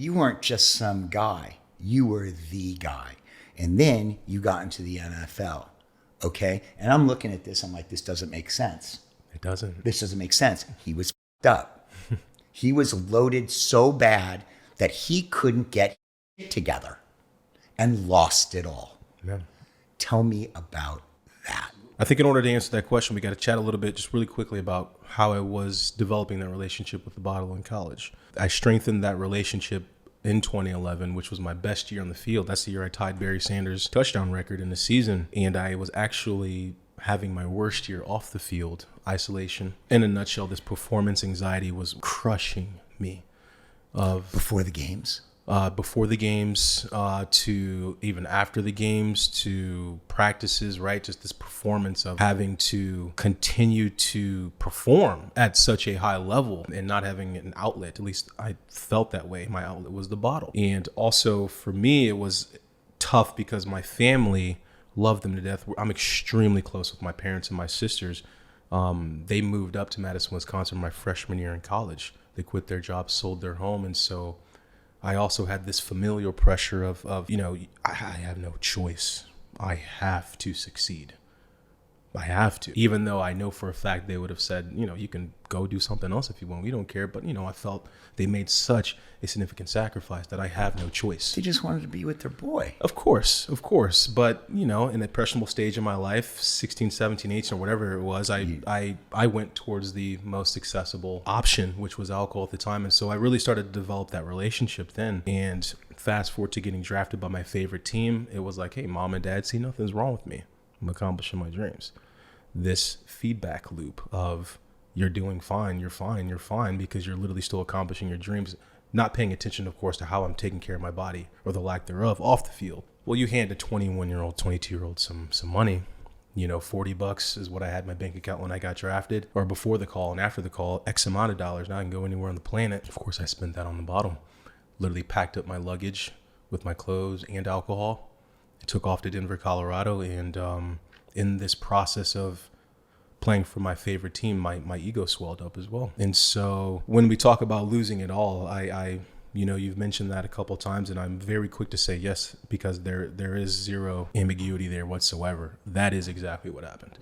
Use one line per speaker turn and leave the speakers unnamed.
You weren't just some guy. You were the guy. And then you got into the NFL. Okay? And I'm looking at this. I'm like, this doesn't make sense.
It doesn't.
This doesn't make sense. He was f***ed up. He was loaded so bad that he couldn't get it together and lost it all.
Yeah.
Tell me about that.
I think in order to answer that question, we got to chat a little bit just really quickly about how I was developing that relationship with the bottle in college. I strengthened that relationship in 2011, which was my best year on the field. That's the year I tied Barry Sanders' touchdown record in the season. And I was actually having my worst year off the field, isolation. In a nutshell, this performance anxiety was crushing me.
Before the games?
Before the games, to even after the games, to practices, right? Just this performance of having to continue to perform at such a high level and not having an outlet. At least I felt that way. My outlet was the bottle. And also for me, it was tough because my family loved them to death. I'm extremely close with my parents and my sisters. They moved up to Madison, Wisconsin my freshman year in college. They quit their jobs, sold their home. And so I also had this familial pressure of I have no choice. I have to succeed. I have to. Even though I know for a fact they would have said, you can go do something else if you want. We don't care. But, I felt they made such a significant sacrifice that I have no choice.
They just wanted to be with their boy.
Of course. But, in a impressionable stage in my life, 16, 17, 18, or whatever it was, I went towards the most accessible option, which was alcohol at the time. And so I really started to develop that relationship then. And fast forward to getting drafted by my favorite team, it was like, hey, mom and dad, see, nothing's wrong with me. I'm accomplishing my dreams. This feedback loop of you're doing fine, you're fine, because you're literally still accomplishing your dreams, not paying attention, of course, to how I'm taking care of my body or the lack thereof off the field. Well, you hand a 21-year-old, 22-year-old some money, $40 is what I had in my bank account when I got drafted, or before the call and after the call, X amount of dollars. Now I can go anywhere on the planet. Of course, I spent that on the bottle. Literally packed up my luggage with my clothes and alcohol. I took off to Denver, Colorado, and in this process of playing for my favorite team, my ego swelled up as well. And so when we talk about losing it all, I you've mentioned that a couple of times, and I'm very quick to say yes, because there is zero ambiguity there whatsoever. That is exactly what happened.